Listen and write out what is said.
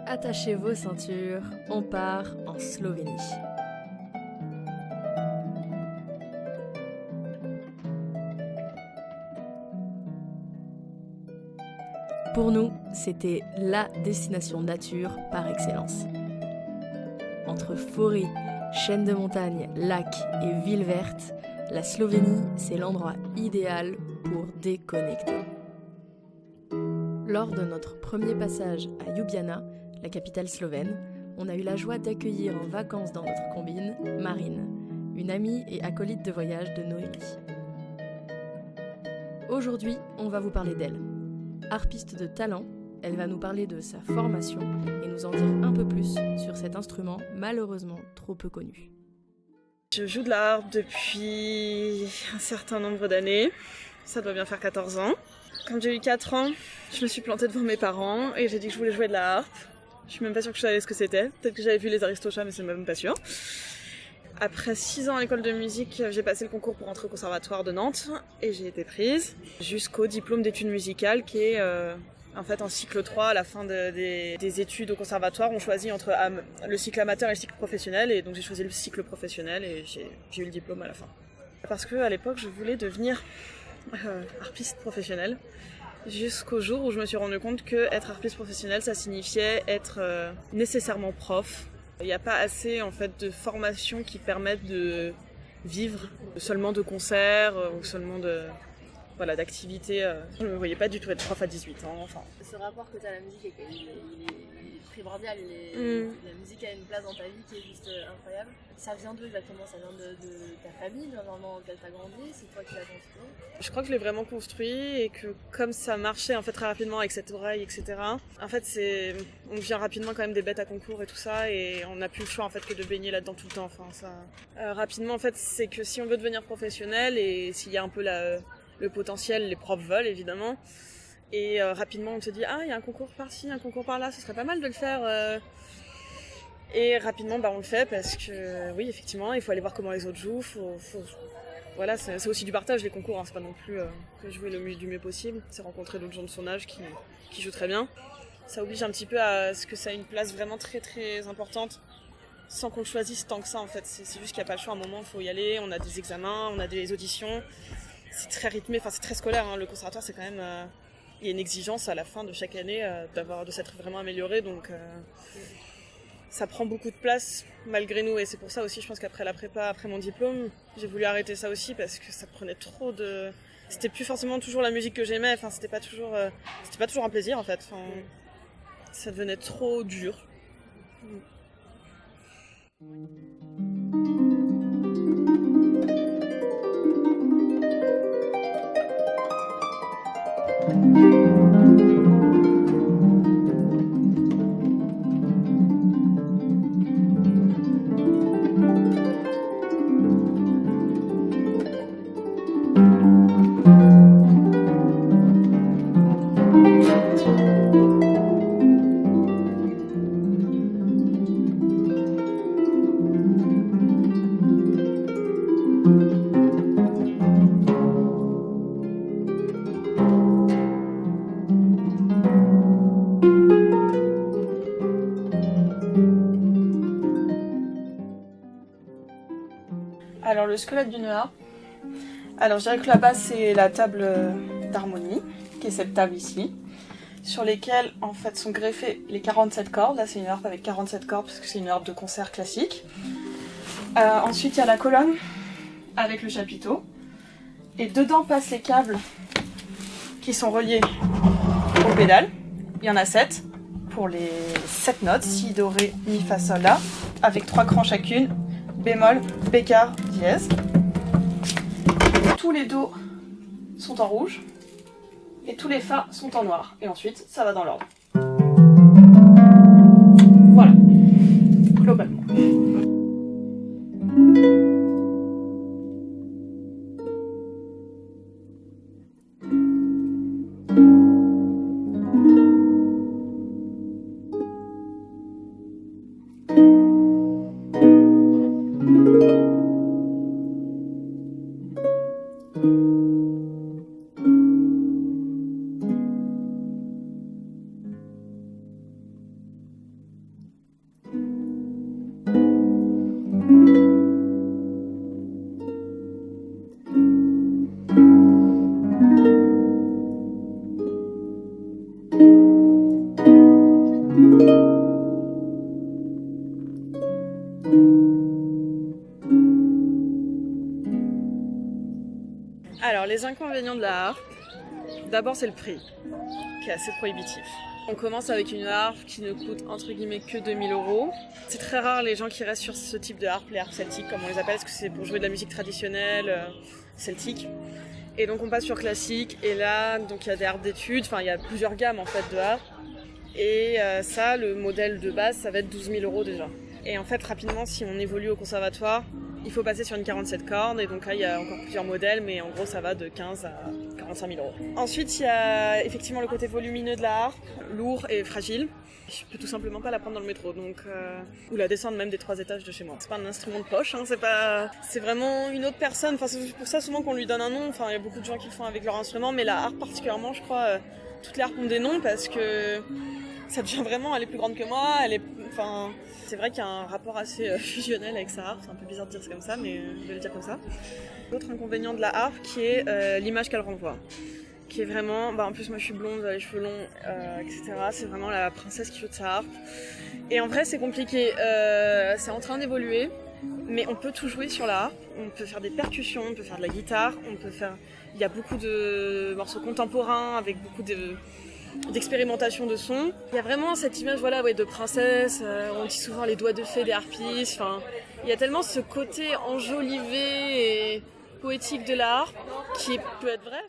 Attachez vos ceintures, on part en Slovénie. Pour nous, c'était la destination nature par excellence. Entre forêts, chaînes de montagnes, lacs et villes vertes, la Slovénie, c'est l'endroit idéal pour déconnecter. Lors de notre premier passage à Ljubljana, la capitale slovène, on a eu la joie d'accueillir en vacances dans notre combine Marine, une amie et acolyte de voyage de Noémie. Aujourd'hui, on va vous parler d'elle. Harpiste de talent, elle va nous parler de sa formation et nous en dire un peu plus sur cet instrument malheureusement trop peu connu. Je joue de la harpe depuis un certain nombre d'années, ça doit bien faire 14 ans. Quand j'ai eu 4 ans, je me suis plantée devant mes parents et j'ai dit que je voulais jouer de la harpe. Je suis même pas sûre que je savais ce que c'était, peut-être que j'avais vu les Aristochats mais c'est même pas sûr. Après 6 ans à l'école de musique, j'ai passé le concours pour entrer au conservatoire de Nantes et j'ai été prise jusqu'au diplôme d'études musicales qui est en fait en cycle 3 à la fin des études au conservatoire. On choisit entre le cycle amateur et le cycle professionnel et donc j'ai choisi le cycle professionnel et j'ai eu le diplôme à la fin. Parce qu'à l'époque je voulais devenir harpiste professionnel jusqu'au jour où je me suis rendu compte que être harpiste professionnel ça signifiait être nécessairement prof. Il n'y a pas assez en fait de formations qui permettent de vivre seulement de concerts ou seulement d'activités. Je ne me voyais pas du tout être prof à 18 ans. Enfin. Ce rapport que tu as à la musique, il est primordial. La musique a une place dans ta vie qui est juste incroyable. Ça vient d'où exactement? Ça vient de ta famille, de l'environnement dans lequel tu as grandi? C'est toi qui l'as construit? Je crois que je l'ai vraiment construit et que comme ça marchait en fait très rapidement avec cette oreille, etc. En fait, on devient rapidement quand même des bêtes à concours et tout ça et on n'a plus le choix en fait que de baigner là-dedans tout le temps. Enfin, ça, rapidement en fait, c'est que si on veut devenir professionnel et s'il y a un peu le potentiel, les profs veulent évidemment. Et rapidement on se dit il y a un concours par-ci, un concours par-là, ce serait pas mal de le faire. Et rapidement on le fait parce que oui effectivement il faut aller voir comment les autres jouent. Voilà, c'est aussi du partage les concours, hein. C'est pas non plus que jouer du mieux possible. C'est rencontrer d'autres gens de son âge qui jouent très bien. Ça oblige un petit peu à ce que ça ait une place vraiment très très importante sans qu'on le choisisse tant que ça en fait. C'est juste qu'il n'y a pas le choix, à un moment il faut y aller, on a des examens, on a des auditions. C'est très rythmé, enfin c'est très scolaire, hein. Le conservatoire c'est quand même... il y a une exigence à la fin de chaque année de s'être vraiment amélioré, donc ça prend beaucoup de place malgré nous. Et c'est pour ça aussi, je pense qu'après la prépa, après mon diplôme, j'ai voulu arrêter ça aussi parce que ça prenait trop de... C'était plus forcément toujours la musique que j'aimais, enfin c'était pas toujours un plaisir en fait. Enfin, ça devenait trop dur. Alors le squelette d'une harpe, alors je dirais que la base c'est la table d'harmonie, qui est cette table ici, sur lesquelles en fait sont greffées les 47 cordes. Là c'est une harpe avec 47 cordes parce que c'est une harpe de concert classique. Ensuite il y a la colonne avec le chapiteau, et dedans passent les câbles qui sont reliés aux pédales. Il y en a 7 pour les 7 notes, si, do, ré, mi, fa, sol, la, avec 3 crans chacune, bémol, bécard, dièse. Tous les do sont en rouge et tous les fa sont en noir. Et ensuite, ça va dans l'ordre. Voilà, globalement. les inconvénients de la harpe, d'abord c'est le prix, qui est assez prohibitif. On commence avec une harpe qui ne coûte entre guillemets que 2000 €. C'est très rare les gens qui restent sur ce type de harpe, les harpes celtiques comme on les appelle, parce que c'est pour jouer de la musique traditionnelle celtique. Et donc on passe sur classique, et là donc il y a des harpes d'études, enfin il y a plusieurs gammes en fait de harpes. Et ça, le modèle de base, ça va être 12 000 € déjà. Et en fait, rapidement, si on évolue au conservatoire, il faut passer sur une 47 cordes, et donc là, il y a encore plusieurs modèles, mais en gros, ça va de 15 à 45 000 €. Ensuite, il y a effectivement le côté volumineux de la harpe, lourd et fragile. Je peux tout simplement pas la prendre dans le métro, donc ou la descendre même des 3 étages de chez moi. C'est pas un instrument de poche, hein, c'est vraiment une autre personne. Enfin, c'est pour ça souvent qu'on lui donne un nom. Enfin, il y a beaucoup de gens qui le font avec leur instrument, mais la harpe particulièrement, je crois, toutes les harpes ont des noms parce que ça devient vraiment, elle est plus grande que moi, c'est vrai qu'il y a un rapport assez fusionnel avec sa harpe, c'est un peu bizarre de dire ça comme ça, mais je vais le dire comme ça. L'autre inconvénient de la harpe qui est l'image qu'elle renvoie, qui est vraiment, en plus moi je suis blonde, les cheveux longs, etc. C'est vraiment la princesse qui joue de sa harpe. Et en vrai c'est compliqué, c'est en train d'évoluer, mais on peut tout jouer sur la harpe, on peut faire des percussions, on peut faire de la guitare, il y a beaucoup de morceaux contemporains avec beaucoup d'expérimentation de son. Il y a vraiment cette image de princesse, on dit souvent les doigts de fée des harpistes, il y a tellement ce côté enjolivé et poétique de la harpe qui peut être vrai.